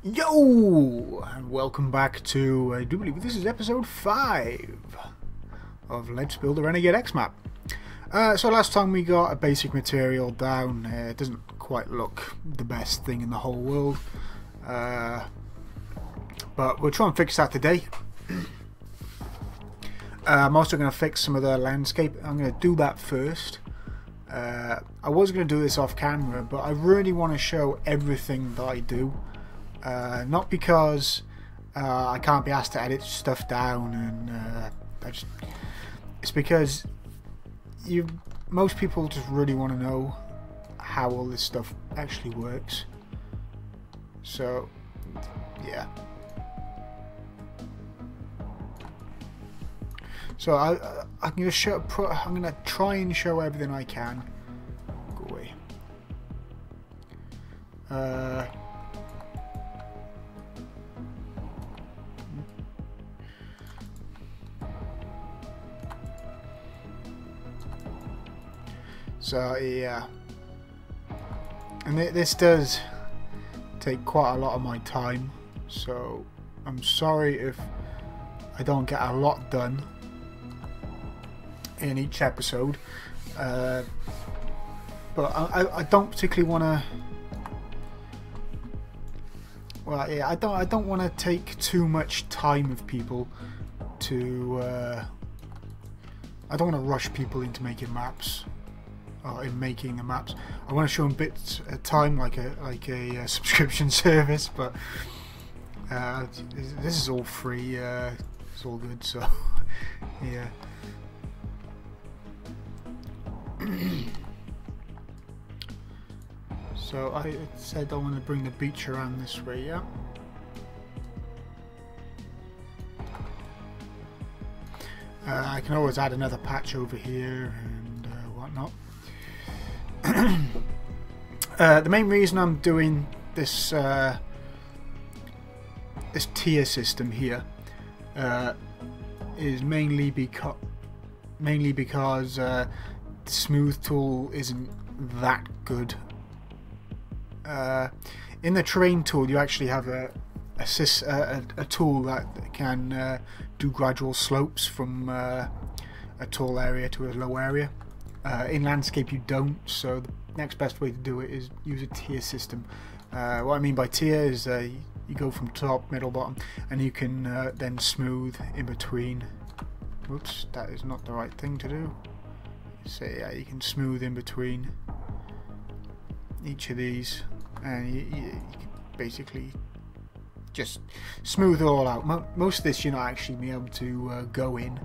Yo! And welcome back to, I do believe this is episode 5 of Let's Build a Renegade X Map. So last time we got a basic material down. It doesn't quite look the best thing in the whole world. But we'll try and fix that today. I'm also going to fix some of the landscape. I'm going to do that first. I was going to do this off camera, but I really want to show everything that I do. Not because I can't be asked to edit stuff down, and it's because most people just really want to know how all this stuff actually works. So, yeah. So I'm gonna try and show everything I can. Go away. So yeah, and this does take quite a lot of my time, so I'm sorry if I don't get a lot done in each episode, but I don't particularly want to. Well, yeah, I don't want to take too much time of people to. I don't want to rush people into making maps. Or in making the maps, I want to show them bits at a time, like a subscription service. But this is all free. It's all good. So yeah. So I said I want to bring the beach around this way. Yeah. I can always add another patch over here and whatnot. The main reason I'm doing this this tier system here is mainly because the smooth tool isn't that good. In the terrain tool, you actually have a tool that can do gradual slopes from a tall area to a low area. In landscape you don't, so the next best way to do it is use a tier system. What I mean by tier is you go from top, middle, bottom, and you can then smooth in between. Whoops, that is not the right thing to do. So yeah, you can smooth in between each of these, and you can basically just smooth it all out. Most of this you're not actually be able to go in,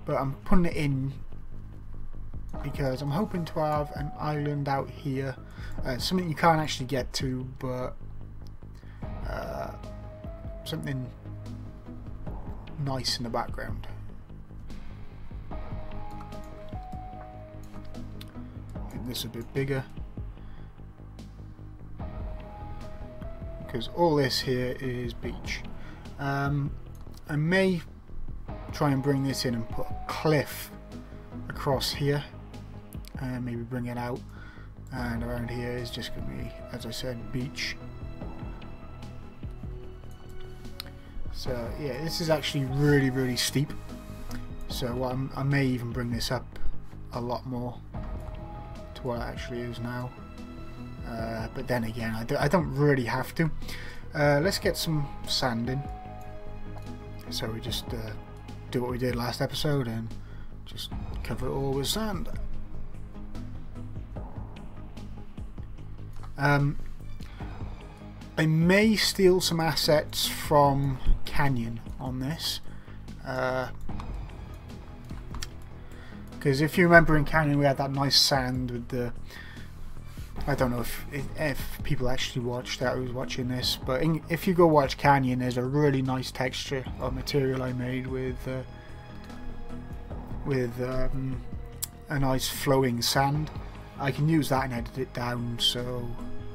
but I'm putting it in because I'm hoping to have an island out here, something you can't actually get to, but something nice in the background. Make this a bit bigger, because all this here is beach. I may try and bring this in and put a cliff across here, and maybe bring it out, and around here is just going to be, as I said, beach. So yeah, this is actually really steep, so I may even bring this up a lot more to what it actually is now, but then again I don't really have to. Let's get some sand in, so we just do what we did last episode and just cover it all with sand. I may steal some assets from Canyon on this, because if you remember in Canyon we had that nice sand with the, I don't know if people actually watched that, who's watching this, but if you go watch Canyon, there's a really nice texture of material I made with a nice flowing sand. I can use that and edit it down, so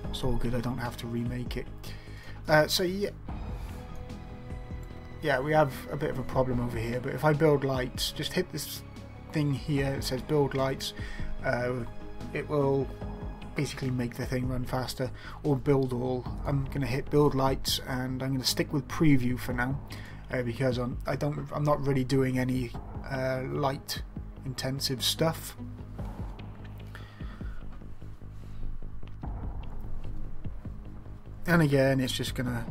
it's all good. I don't have to remake it. So yeah, we have a bit of a problem over here, but if I build lights, just hit this thing here, it says build lights, it will basically make the thing run faster, or build all. I'm going to hit build lights, and I'm going to stick with preview for now, because I'm not really doing any light intensive stuff. And again, it's just going to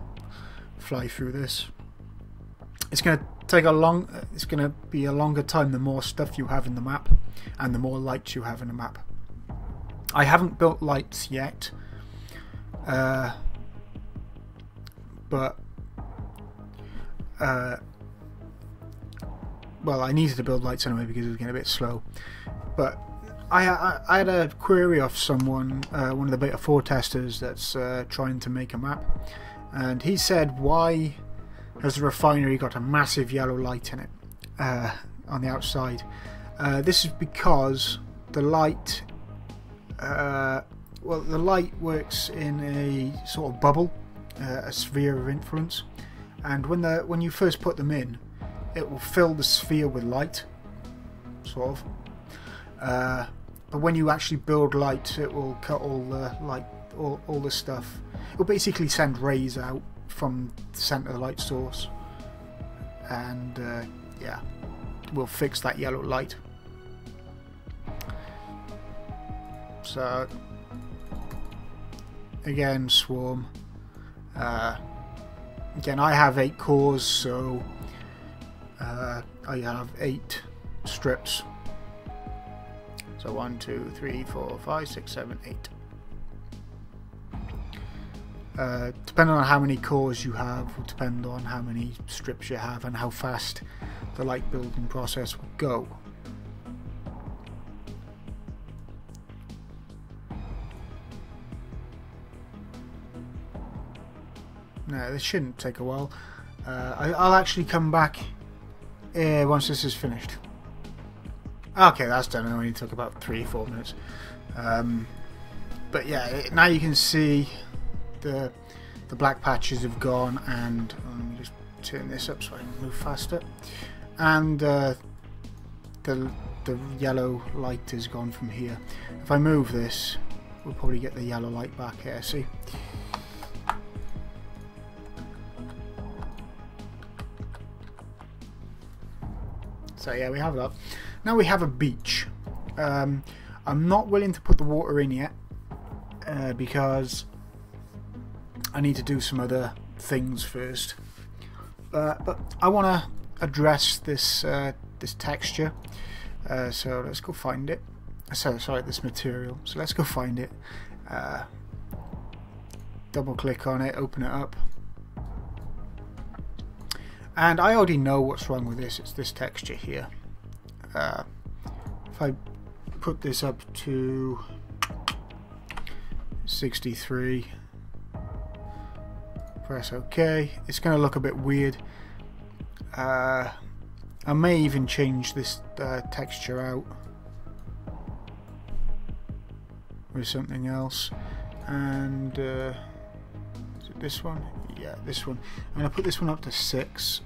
fly through this. It's going to take it's going to be a longer time the more stuff you have in the map and the more lights you have in the map. I haven't built lights yet, but well, I needed to build lights anyway because it was getting a bit slow. But I had a query off someone, one of the beta 4 testers that's trying to make a map, and he said, why has the refinery got a massive yellow light in it on the outside? This is because the light, well, the light works in a sort of bubble, a sphere of influence, and when you first put them in, it will fill the sphere with light, sort of. But when you actually build light, it will cut all the light, all the stuff. It will basically send rays out from the center of the light source, and yeah, we'll fix that yellow light. So again, swarm. Again, I have 8 cores, so I have 8 strips. So 1, 2, 3, 4, 5, 6, 7, 8. Depending on how many cores you have will depend on how many strips you have and how fast the light building process will go. No, this shouldn't take a while. I'll actually come back once this is finished. Okay, that's done. It only took about 3-4 minutes. But yeah, now you can see the black patches have gone, and let me just turn this up so I can move faster. And the yellow light is gone from here. If I move this, we'll probably get the yellow light back here. See? So yeah, we have that. Now we have a beach. I'm not willing to put the water in yet because I need to do some other things first. But I want to address this this texture. So let's go find it. Sorry, this material. So let's go find it. Double click on it, open it up. And I already know what's wrong with this. It's this texture here. If I put this up to 63, press OK, it's going to look a bit weird. I may even change this texture out with something else. And is it this one? Yeah, this one. I'm going to put this one up to 6.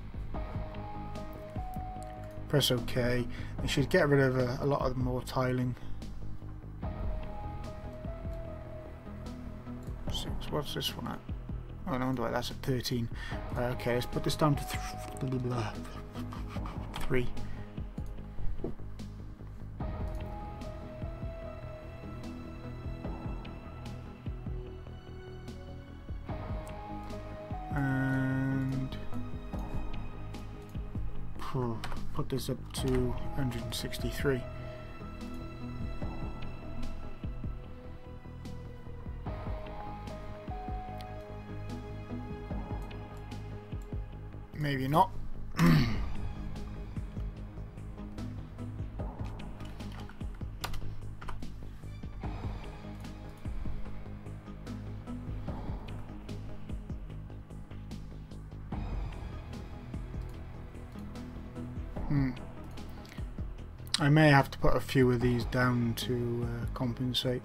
Press OK. It should get rid of a lot of more tiling. 6. What's this one at? Oh no, wonder that's at 13. Okay, let's put this down to 3. And put this up to 163. Maybe not. I may have to put a few of these down to compensate.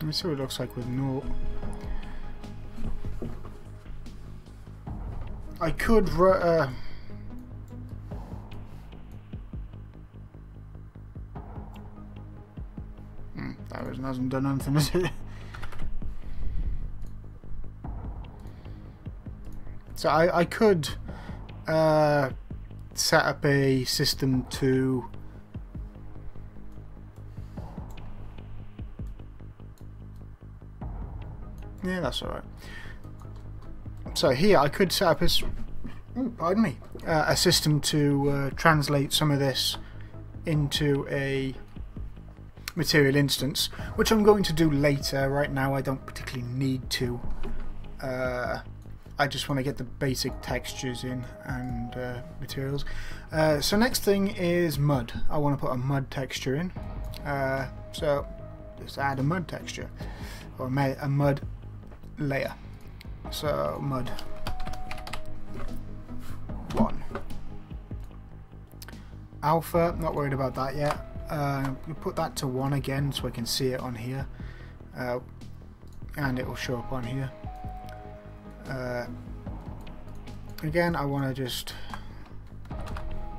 me see what it looks like with no. I could that hasn't done anything, is it? So I could set up a system to yeah, that's alright. So here I could set up a system to translate some of this into a material instance, which I'm going to do later. Right now I don't particularly need to. I just want to get the basic textures in and materials. So next thing is mud. I want to put a mud texture in. So just add a mud texture or a mud layer. So mud 1. Alpha, not worried about that yet. We'll put that to 1 again so I can see it on here. And it will show up on here. Again, I want to just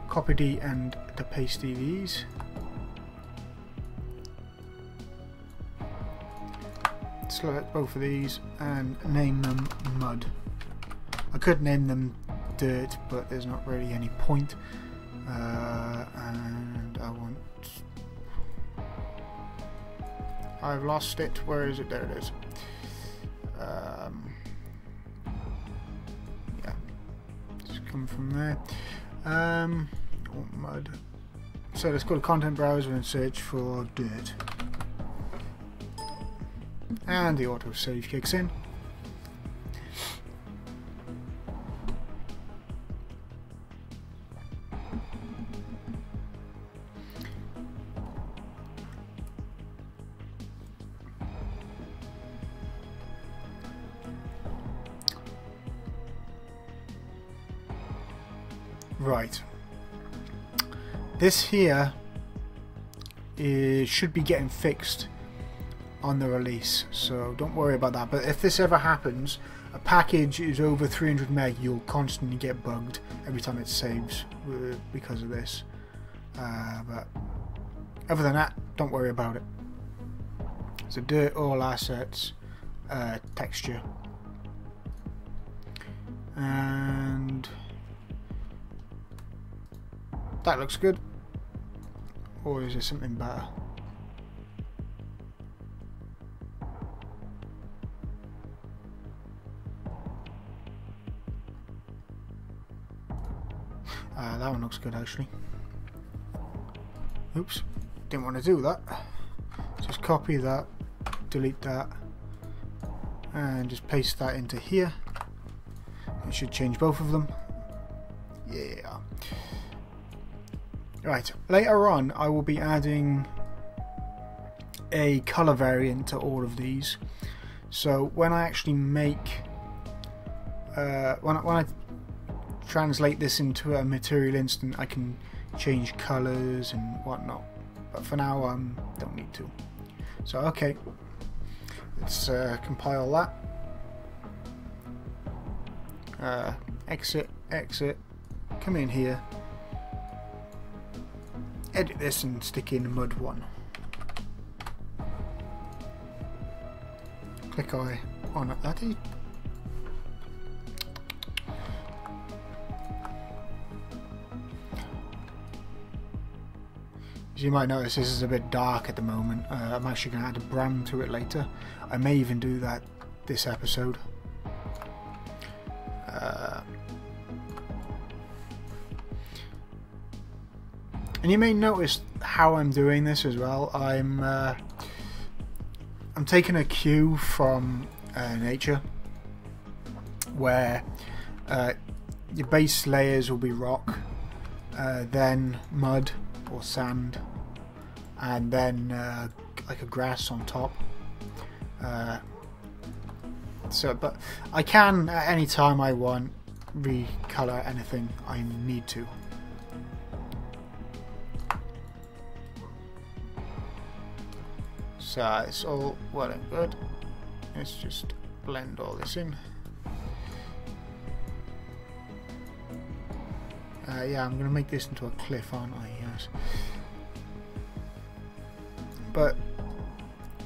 copy and paste these. Select both of these and name them mud. I could name them dirt, but there's not really any point. And I want. I've lost it. Where is it? There it is. Yeah, just come from there. Mud. So let's go to content browser and search for dirt. And the autosave kicks in. Right. This here should be getting fixed on the release, so don't worry about that. But if this ever happens, a package is over 300 meg, you'll constantly get bugged every time it saves because of this. But other than that, don't worry about it. So dirt, all assets, texture, and that looks good. Or is there something better? That one looks good actually. Oops, didn't want to do that. Just copy that, delete that, and just paste that into here. It should change both of them. Yeah. Right, later on I will be adding a colour variant to all of these. So when I actually make, when I translate this into a material instant, I can change colours and whatnot. But for now, don't need to. So okay, let's compile that. Exit, come in here, edit this and stick in mud 1. Click on that. As you might notice, this is a bit dark at the moment. I'm actually going to add a brand to it later. I may even do that this episode. And you may notice how I'm doing this as well. I'm taking a cue from nature, where your base layers will be rock, then mud or sand, and then like a grass on top. But I can at any time I want recolor anything I need to. So it's all well and good. Let's just blend all this in. Yeah, I'm going to make this into a cliff, aren't I? Yes. But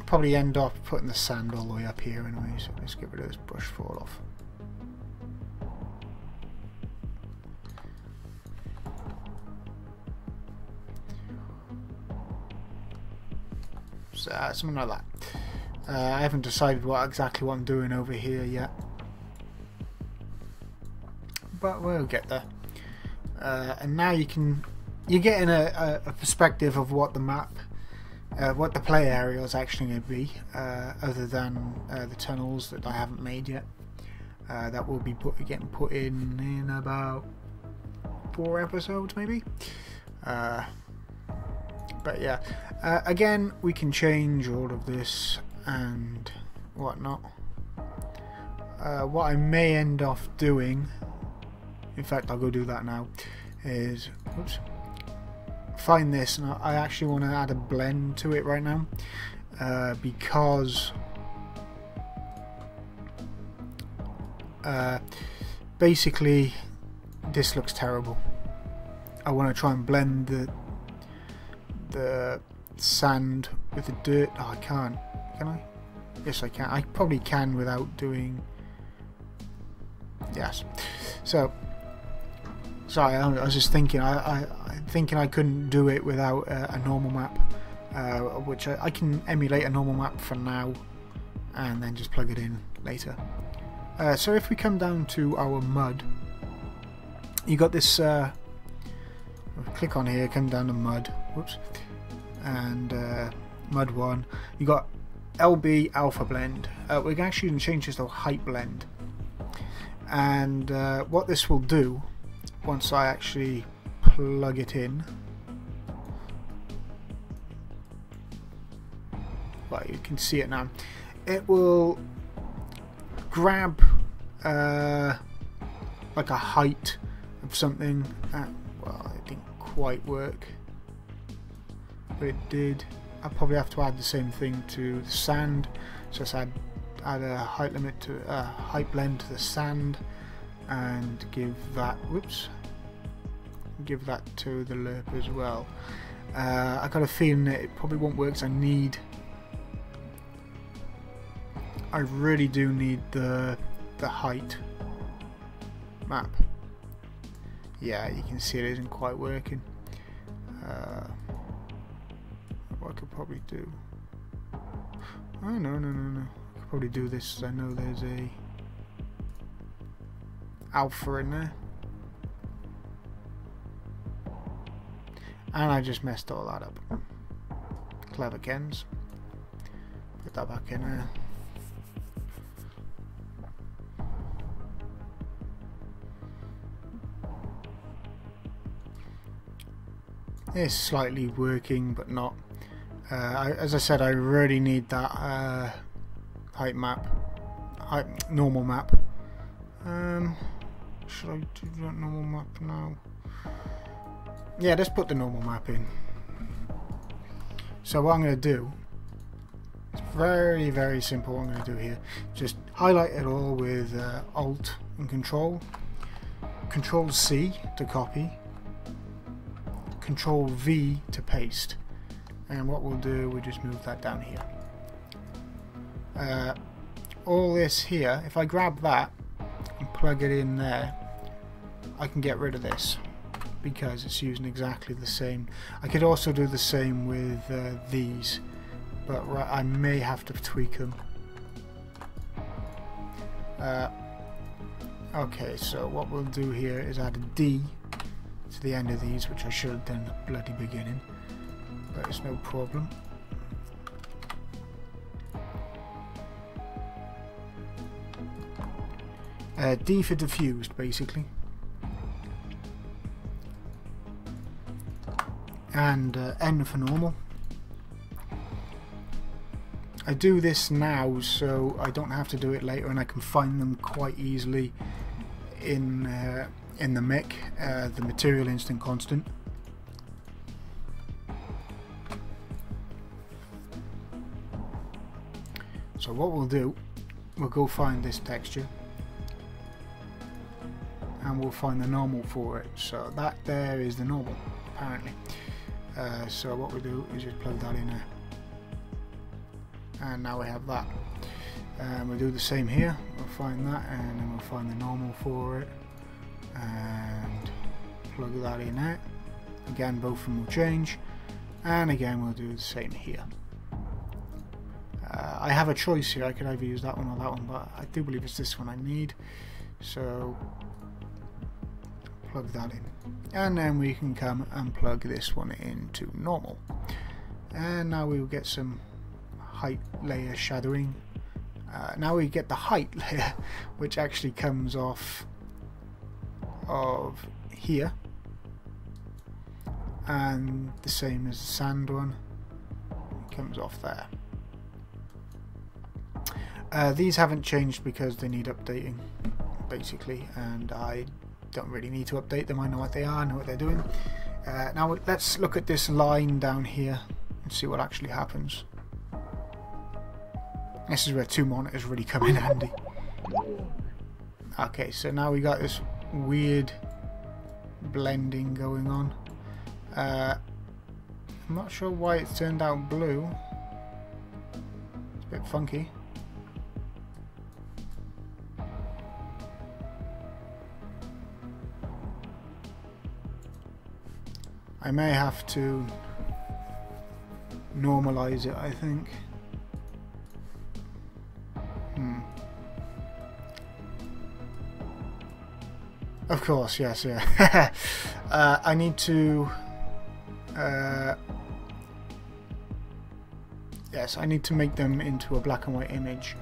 probably end up putting the sand all the way up here anyway, so let's get rid of this brush fall off. So something like that. I haven't decided exactly what I'm doing over here yet, but we'll get there. And now you're getting a perspective of what the map, what the play area is actually going to be, other than the tunnels that I haven't made yet. That will be getting put in about 4 episodes maybe. But yeah, again, we can change all of this and whatnot. What I may end off doing, in fact I'll go do that now, is find this, and I actually want to add a blend to it right now, because basically this looks terrible. I want to try and blend the sand with the dirt. Oh, I can't. Can I? Yes, I can. I probably can without doing... Yes. So, sorry, I was just thinking. I'm thinking I couldn't do it without a normal map, which I can emulate a normal map for now, and then just plug it in later. So if we come down to our mud, you got this. Click on here, come down to mud. Whoops. And mud 1. You got LB alpha blend. We're actually going to change this to height blend. And what this will do, once I actually plug it in, well, you can see it now. It will grab like a height of something. Well, it didn't quite work, but it did. I'll probably have to add the same thing to the sand, so let's add a height limit to height blend to the sand, and give that give that to the lerp as well. I got a feeling that it probably won't work, because I really do need the height map. Yeah, you can see it isn't quite working. What I could probably do... Oh, no. I could probably do this. I know there's a alpha in there. And I just messed all that up. Clever Kens. Put that back in there. It's slightly working, but not. As I said, I really need that height map, normal map. Should I do that normal map now? Yeah, let's put the normal map in. So what I'm going to do, it's very, very simple what I'm going to do here. Just highlight it all with Alt and Control. Control C to copy. Control V to paste, and what we'll do, we just move that down here. All this here, if I grab that and plug it in there, I can get rid of this because it's using exactly the same. I could also do the same with these, but I may have to tweak them. Okay, so what we'll do here is add a D to the end of these, which I should have done at the bloody beginning, but it's no problem. D for diffused, basically, and N for normal. I do this now so I don't have to do it later, and I can find them quite easily in the MIC, the material instant constant. So what we'll do, we'll go find this texture and we'll find the normal for it. So that there is the normal, apparently. So what we do is just plug that in there, and now we have that. We'll do the same here. We'll find that, and then we'll find the normal for it, and plug that in there. Again, both of them will change, and again we'll do the same here. I have a choice here. I could either use that one or that one, but I do believe it's this one I need. So plug that in, and then we can come and plug this one into normal, and now we will get some height layer shadowing. Now we get the height layer, which actually comes off of here, and the same as the sand one comes off there. These haven't changed because they need updating, basically, and I don't really need to update them. I know what they are, I know what they're doing. Now let's look at this line down here and see what actually happens. This is where two monitors really come in handy. Okay, so now we got this weird blending going on. I'm not sure why it turned out blue. It's a bit funky. I may have to normalize it, I think. Of course, yes, yeah. I need to... yes, I need to make them into a black and white image.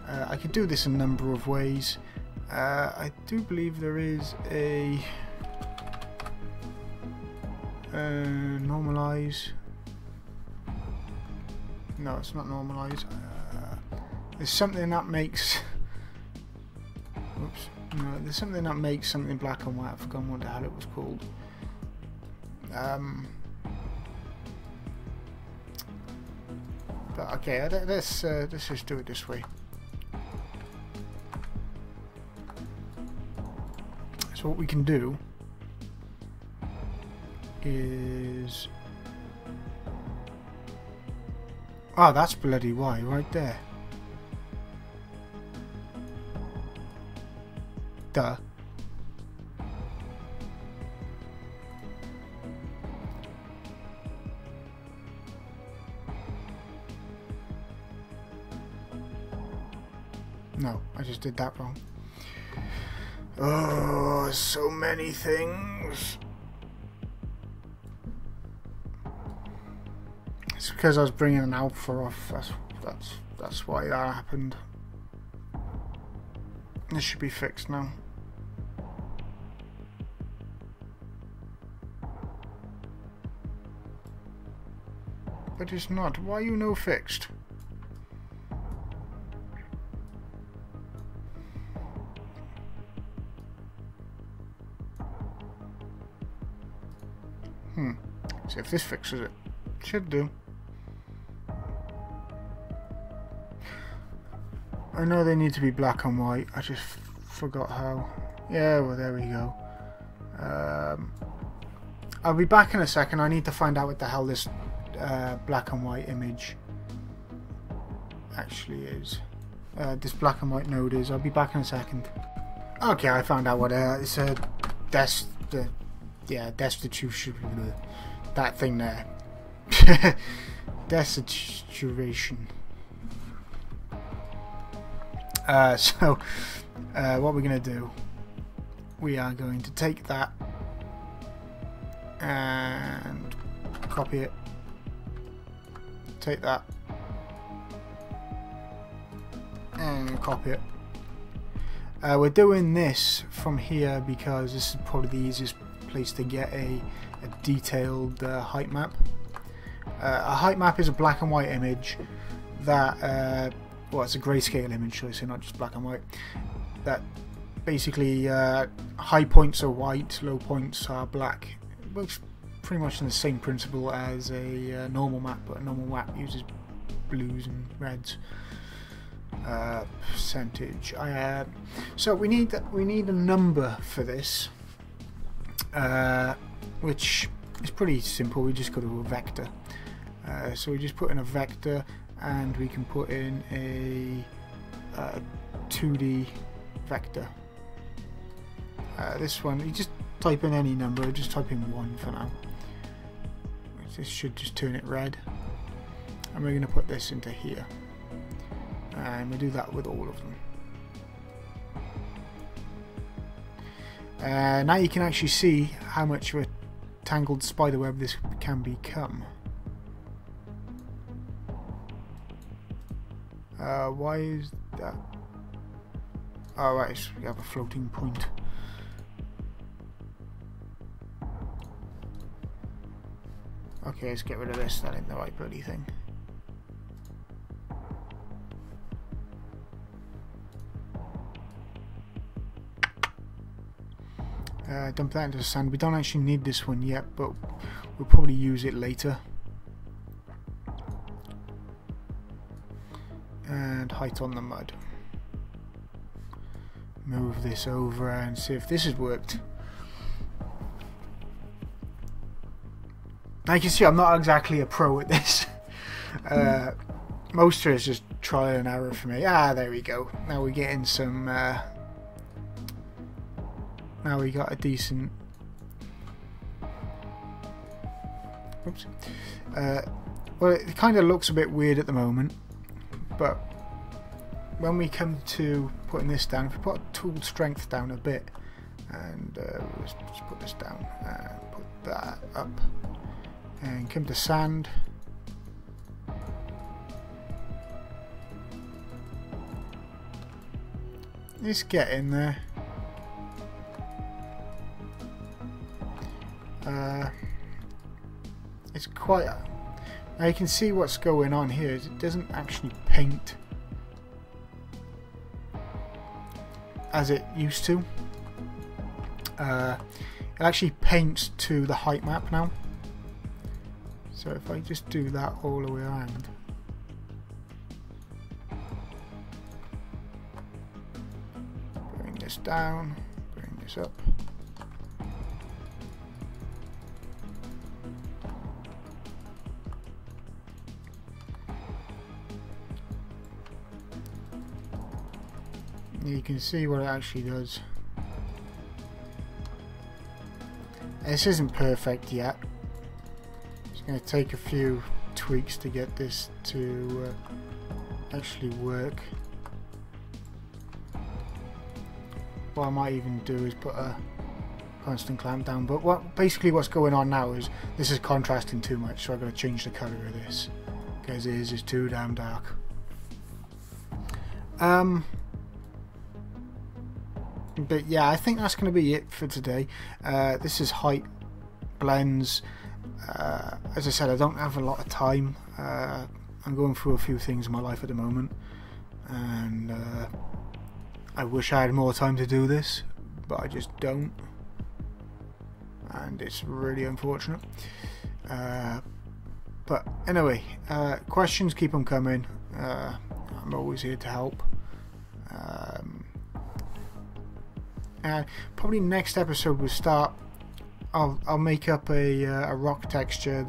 I could do this a number of ways. I do believe there is a... normalize. No, it's not normalize. There's something that makes... Oops. No, there's something that makes something black and white. I've forgotten what the hell it was called. But okay, let's just do it this way. So what we can do is... Oh, that's bloody why, right there. Duh. No, I just did that wrong. Oh, so many things. It's because I was bringing an alpha off. That's why that happened. This should be fixed now. But it's not. Why are you no fixed? See if this fixes it. Should do. I know they need to be black and white. I just forgot how. Yeah, well, there we go. I'll be back in a second. I need to find out what the hell this black and white image actually is. This black and white node is. I'll be back in a second. Okay, I found out what it's a destitution. That thing there. Desaturation. So what we're going to do, we are going to take that and copy it, take that and copy it. We're doing this from here because this is probably the easiest place to get a detailed height map. A height map is a black and white image that well, it's a grayscale image, should I say, not just black and white. That basically high points are white, low points are black. It works pretty much in the same principle as a normal map, but a normal map uses blues and reds. percentage. So we need a number for this, which is pretty simple. We just go to a vector. So we just put in a vector, and we can put in a 2D vector. This one, you just type in any number. Just type in 1 for now. This should just turn it red, and we're going to put this into here, and we'll do that with all of them. Now you can actually see how much of a tangled spiderweb this can become. Why is that? Oh right, so we have a floating point. Okay, let's get rid of this. That ain't the right bloody thing. Dump that into the sand. We don't actually need this one yet, but we'll probably use it later. And height on the mud. Move this over and see if this has worked. Now you can see I'm not exactly a pro at this. Most of it is just trial and error for me. Ah, there we go. Now we're getting some... now we got a decent... Oops. Well, it kind of looks a bit weird at the moment, but when we come to putting this down, if we put tool strength down a bit, and let's just put this down and put that up, and come to sand, let's get in there. It's quite... Now you can see what's going on here is it doesn't actually paint as it used to. It actually paints to the height map now. So if I just do that all the way around, bring this down, bring this up. You can see what it actually does. This isn't perfect yet. It's going to take a few tweaks to get this to actually work. What I might even do is put a constant clamp down. But basically what's going on now is this is contrasting too much, so I've got to change the colour of this because it is too damn dark. But yeah, I think that's going to be it for today. This is height blends. As I said, I don't have a lot of time. I'm going through a few things in my life at the moment, and I wish I had more time to do this, but I just don't, and it's really unfortunate. But anyway, questions, keep them coming. I'm always here to help. Probably next episode we'll start. I'll make up a rock texture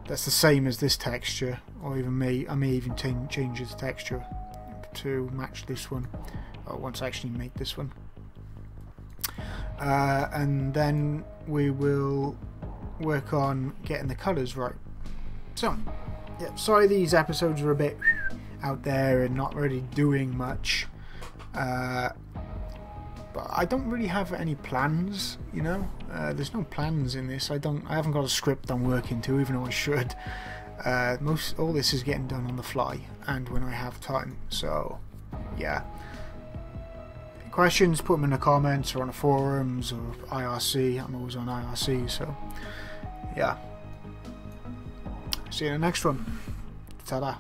that's the same as this texture, or even I may even change its texture to match this one, or once I actually make this one. And then we will work on getting the colours right. So, yeah, sorry these episodes are a bit out there and not really doing much. But I don't really have any plans, you know. There's no plans in this. I haven't got a script I'm working to, even though I should. All this is getting done on the fly and when I have time. So, yeah. Questions, put them in the comments or on the forums or IRC. I'm always on IRC, so yeah. See you in the next one. Ta-da.